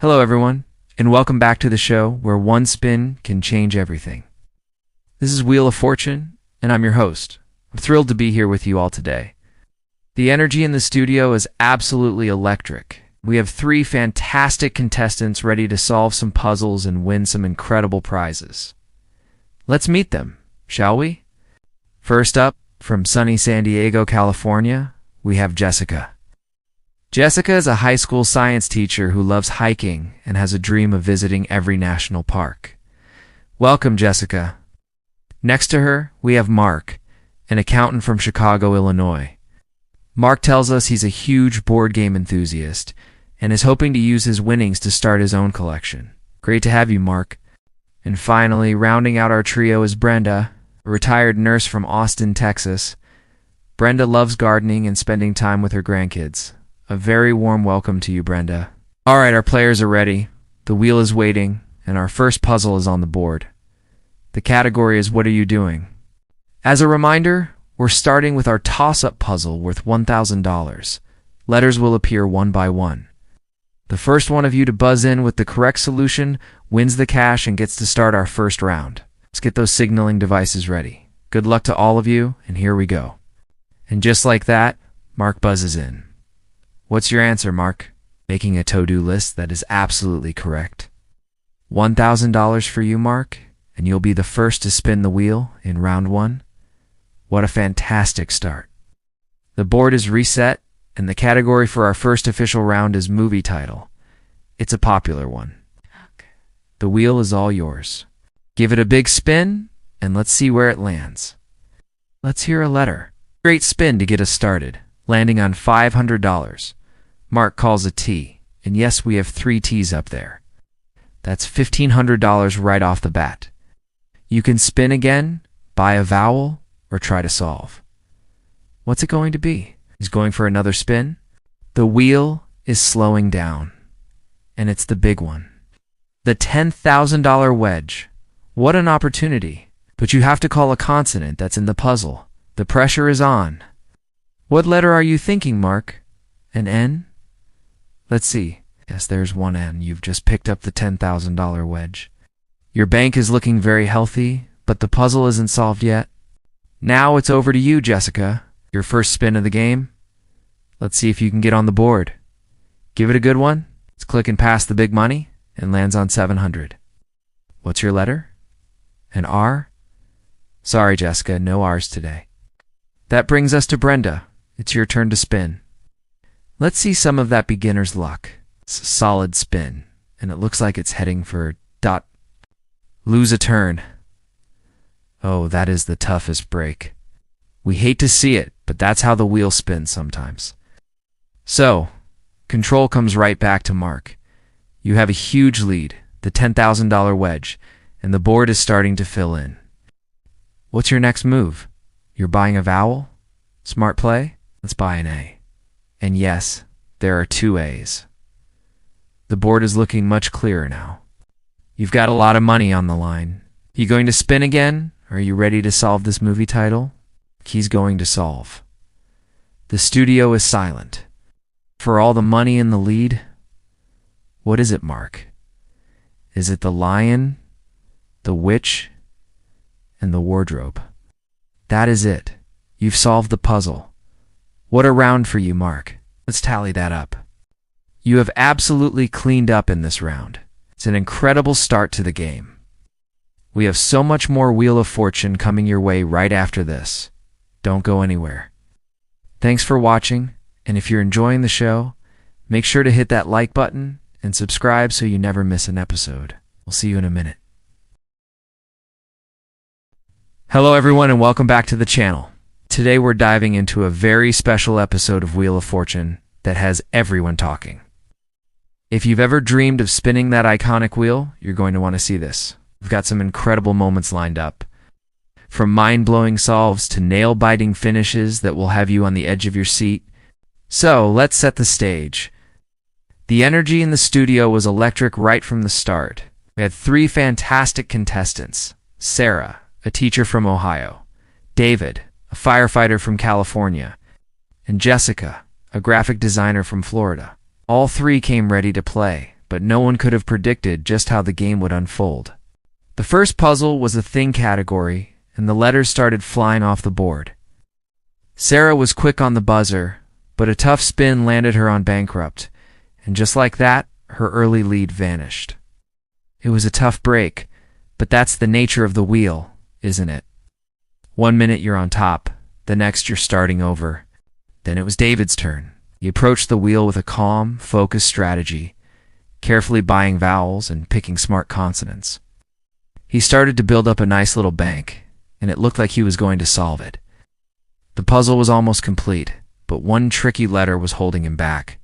Hello, everyone, and welcome back to the show where one spin can change everything. This is Wheel of Fortune, and I'm your host. I'm thrilled to be here with you all today. The energy in the studio is absolutely electric. We have three fantastic contestants ready to solve some puzzles and win some incredible prizes. Let's meet them, shall we? First up, from sunny San Diego, California, we have Jessica. Jessica is a high school science teacher who loves hiking and has a dream of visiting every national park. Welcome, Jessica. Next to her, we have Mark, an accountant from Chicago, Illinois. Mark tells us he's a huge board game enthusiast and is hoping to use his winnings to start his own collection. Great to have you, Mark. And finally, rounding out our trio is Brenda, a retired nurse from Austin, Texas. Brenda loves gardening and spending time with her grandkids. A very warm welcome to you, Brenda. All right, our players are ready. The wheel is waiting, and our first puzzle is on the board. The category is What Are You Doing? As a reminder, we're starting with our toss-up puzzle worth $1,000. Letters will appear one by one. The first one of you to buzz in with the correct solution wins the cash and gets to start our first round. Let's get those signaling devices ready. Good luck to all of you, and here we go. And just like that, Mark buzzes in. What's your answer, Mark? Making a to-do list that is absolutely correct. $1,000 for you, Mark, and you'll be the first to spin the wheel in round one. What a fantastic start. The board is reset, and the category for our first official round is movie title. It's a popular one. The wheel is all yours. Give it a big spin, and let's see where it lands. Let's hear a letter. Great spin to get us started, landing on $500. Mark calls a T, and yes, we have 3 T's up there. That's $1,500 right off the bat. You can spin again, buy a vowel, or try to solve. What's it going to be? He's going for another spin. The wheel is slowing down, and it's the big one. The $10,000 wedge. What an opportunity. But you have to call a consonant that's in the puzzle. The pressure is on. What letter are you thinking, Mark? An N? Let's see. Yes, there's one N. You've just picked up the $10,000 wedge. Your bank is looking very healthy, but the puzzle isn't solved yet. Now it's over to you, Jessica. Your first spin of the game. Let's see if you can get on the board. Give it a good one. It's clicking past the big money and lands on $700. What's your letter? An R? Sorry, Jessica, no R's today. That brings us to Brenda. It's your turn to spin. Let's see some of that beginner's luck. It's a solid spin, and it looks like it's heading for dot. Lose a turn. Oh, that is the toughest break. We hate to see it, but that's how the wheel spins sometimes. So, control comes right back to Mark. You have a huge lead, the $10,000 wedge, and the board is starting to fill in. What's your next move? You're buying a vowel? Smart play? Let's buy an A. And yes, there are 2 A's. The board is looking much clearer now. You've got a lot of money on the line. You going to spin again? Are you ready to solve this movie title? He's going to solve. The studio is silent. For all the money in the lead, what is it, Mark? Is it the lion, the witch, and the wardrobe? That is it. You've solved the puzzle. What a round for you, Mark. Let's tally that up. You have absolutely cleaned up in this round. It's an incredible start to the game. We have so much more Wheel of Fortune coming your way right after this. Don't go anywhere. Thanks for watching, and if you're enjoying the show, make sure to hit that like button and subscribe so you never miss an episode. We'll see you in a minute. Hello everyone and welcome back to the channel. Today we're diving into a very special episode of Wheel of Fortune that has everyone talking. If you've ever dreamed of spinning that iconic wheel, you're going to want to see this. We've got some incredible moments lined up. From mind-blowing solves to nail-biting finishes that will have you on the edge of your seat. So, let's set the stage. The energy in the studio was electric right from the start. We had 3 fantastic contestants. Sarah, a teacher from Ohio. David, a firefighter from California. And Jessica, a graphic designer from Florida. All 3 came ready to play, but no one could have predicted just how the game would unfold. The first puzzle was a thing category, and the letters started flying off the board. Sarah was quick on the buzzer, but a tough spin landed her on bankrupt, and just like that, her early lead vanished. It was a tough break, but that's the nature of the wheel, isn't it? 1 minute you're on top, the next you're starting over. Then it was David's turn. He approached the wheel with a calm, focused strategy, carefully buying vowels and picking smart consonants. He started to build up a nice little bank, and it looked like he was going to solve it. The puzzle was almost complete, but one tricky letter was holding him back.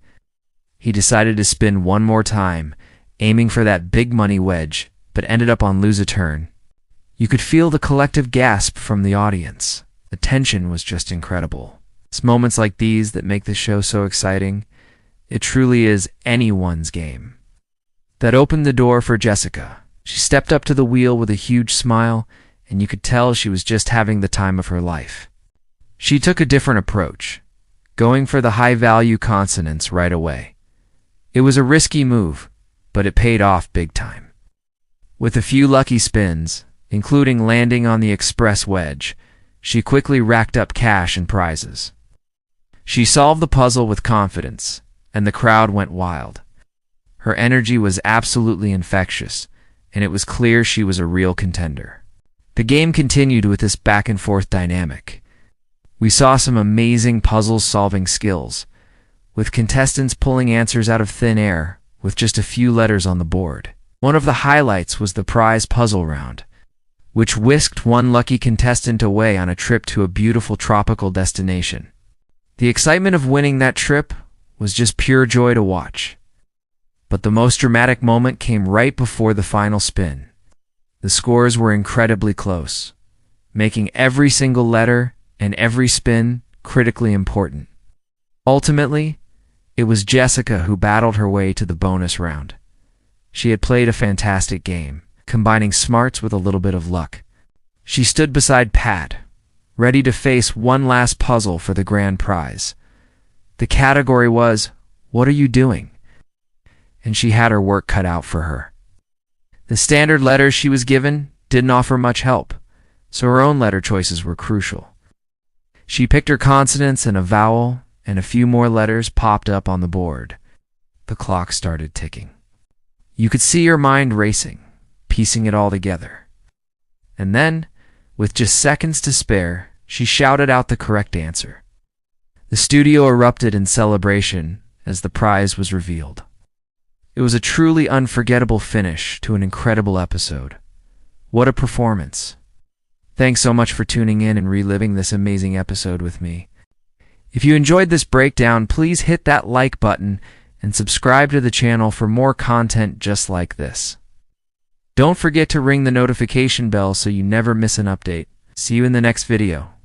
He decided to spin one more time, aiming for that big money wedge, but ended up on lose a turn. You could feel the collective gasp from the audience. The tension was just incredible. It's moments like these that make this show so exciting. It truly is anyone's game. That opened the door for Jessica. She stepped up to the wheel with a huge smile, and you could tell she was just having the time of her life. She took a different approach, going for the high-value consonants right away. It was a risky move, but it paid off big time. With a few lucky spins, including landing on the express wedge, she quickly racked up cash and prizes. She solved the puzzle with confidence, and the crowd went wild. Her energy was absolutely infectious, and it was clear she was a real contender. The game continued with this back-and-forth dynamic. We saw some amazing puzzle-solving skills, with contestants pulling answers out of thin air with just a few letters on the board. One of the highlights was the prize puzzle round, which whisked one lucky contestant away on a trip to a beautiful tropical destination. The excitement of winning that trip was just pure joy to watch. But the most dramatic moment came right before the final spin. The scores were incredibly close, making every single letter and every spin critically important. Ultimately, it was Jessica who battled her way to the bonus round. She had played a fantastic game, combining smarts with a little bit of luck. She stood beside Pat, ready to face one last puzzle for the grand prize. The category was, "What are you doing?" And she had her work cut out for her. The standard letters she was given didn't offer much help, so her own letter choices were crucial. She picked her consonants and a vowel, and a few more letters popped up on the board. The clock started ticking. You could see her mind racing, piecing it all together. And then, with just seconds to spare, she shouted out the correct answer. The studio erupted in celebration as the prize was revealed. It was a truly unforgettable finish to an incredible episode. What a performance. Thanks so much for tuning in and reliving this amazing episode with me. If you enjoyed this breakdown, please hit that like button and subscribe to the channel for more content just like this. Don't forget to ring the notification bell so you never miss an update. See you in the next video.